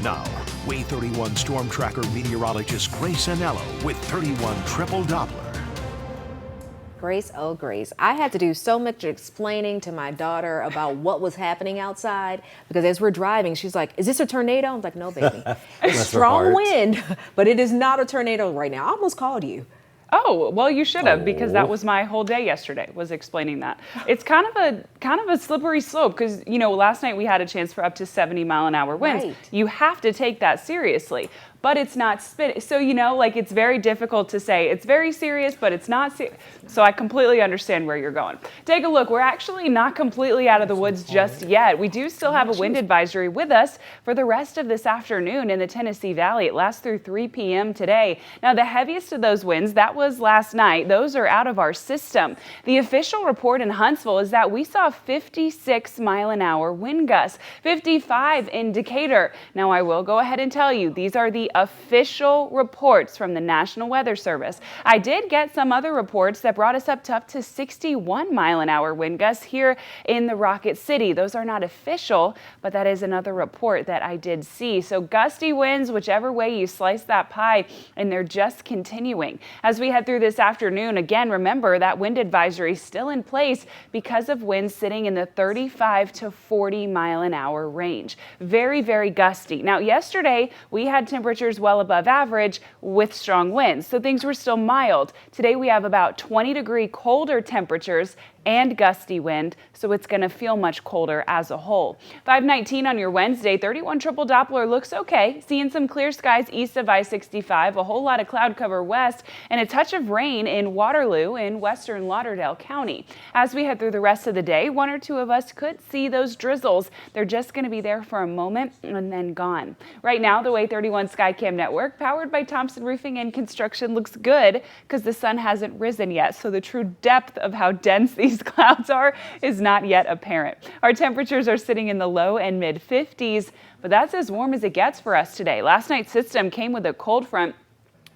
Now, Way 31 Storm Tracker meteorologist Grace Anello with 31 Triple Doppler. Grace, oh Grace, I had to do so much explaining to my daughter about what was happening outside because as we're driving, she's like, is this a tornado? I'm like, no, baby. It's strong wind, but it is not a tornado right now. I almost called you. Oh, well, you should have, because that was my whole day yesterday, was explaining that. It's kind of a slippery slope because, you know, last night we had a chance for up to 70-mile-an-hour winds. Right. You have to take that seriously, but it's not spinning. So, you know, like it's very difficult to say it's very serious, but it's not serious. So I completely understand where you're going. Take a look. We're actually not completely out of the woods just yet. We do still have a wind advisory with us for the rest of this afternoon in the Tennessee Valley. It lasts through 3 p.m. today. Now, the heaviest of those winds, that was last night. Those are out of our system. The official report in Huntsville is that we saw 56-mile-an-hour wind gusts, 55 in Decatur. Now, I will go ahead and tell you, these are the official reports from the National Weather Service. I did get some other reports that brought us up to 61-mile-an-hour wind gusts here in the Rocket City. Those are not official, but that is another report that I did see. So gusty winds, whichever way you slice that pie, and they're just continuing. As we head through this afternoon, again, remember that wind advisory is still in place because of winds sitting in the 35 to 40-mile-an-hour range. Very, very gusty. Now, yesterday, we had temperatures well above average with strong winds, so things were still mild. Today, we have about 20-degree colder temperatures and gusty wind, so it's going to feel much colder as a whole. 519 on your Wednesday, 31 Triple Doppler looks okay. Seeing some clear skies east of I-65, a whole lot of cloud cover west, and a touch of rain in Waterloo in western Lauderdale County. As we head through the rest of the day, one or two of us could see those drizzles. They're just going to be there for a moment and then gone. Right now, the Way 31 Skycam network, powered by Thompson Roofing and Construction, looks good because the sun hasn't risen yet, so the true depth of how dense these clouds are is not yet apparent. Our temperatures are sitting in the low and mid 50s, but that's as warm as it gets for us today. Last night's system came with a cold front.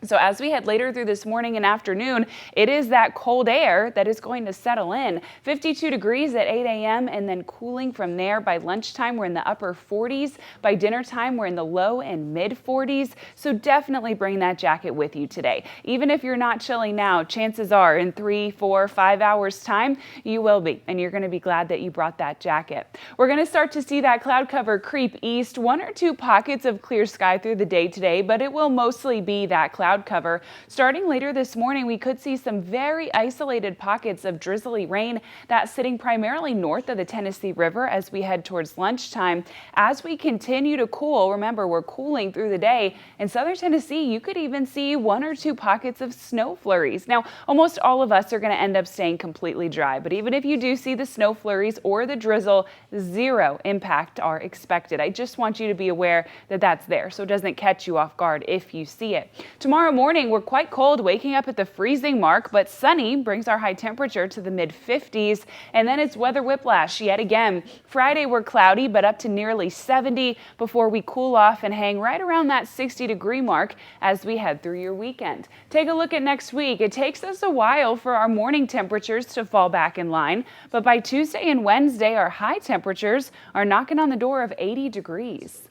So as we head later through this morning and afternoon, it is that cold air that is going to settle in. 52 degrees at 8 a.m. and then cooling from there. By lunchtime, we're in the upper 40s. By dinner time, we're in the low and mid 40s. So definitely bring that jacket with you today. Even if you're not chilling now, chances are in 3, 4, 5 hours time, you will be. And you're going to be glad that you brought that jacket. We're going to start to see that cloud cover creep east. 1 or 2 pockets of clear sky through the day today, but it will mostly be that cloud cover. Starting later this morning, we could see some very isolated pockets of drizzly rain that's sitting primarily north of the Tennessee River as we head towards lunchtime. As we continue to cool, remember we're cooling through the day. In southern Tennessee, you could even see 1 or 2 pockets of snow flurries. Now, almost all of us are going to end up staying completely dry, but even if you do see the snow flurries or the drizzle, 0 impact are expected. I just want you to be aware that that's there so it doesn't catch you off guard if you see it. Tomorrow morning, we're quite cold, waking up at the freezing mark, but sunny brings our high temperature to the mid 50s, and then it's weather whiplash yet again. Friday, we're cloudy, but up to nearly 70 before we cool off and hang right around that 60-degree mark as we head through your weekend. Take a look at next week. It takes us a while for our morning temperatures to fall back in line, but by Tuesday and Wednesday, our high temperatures are knocking on the door of 80 degrees.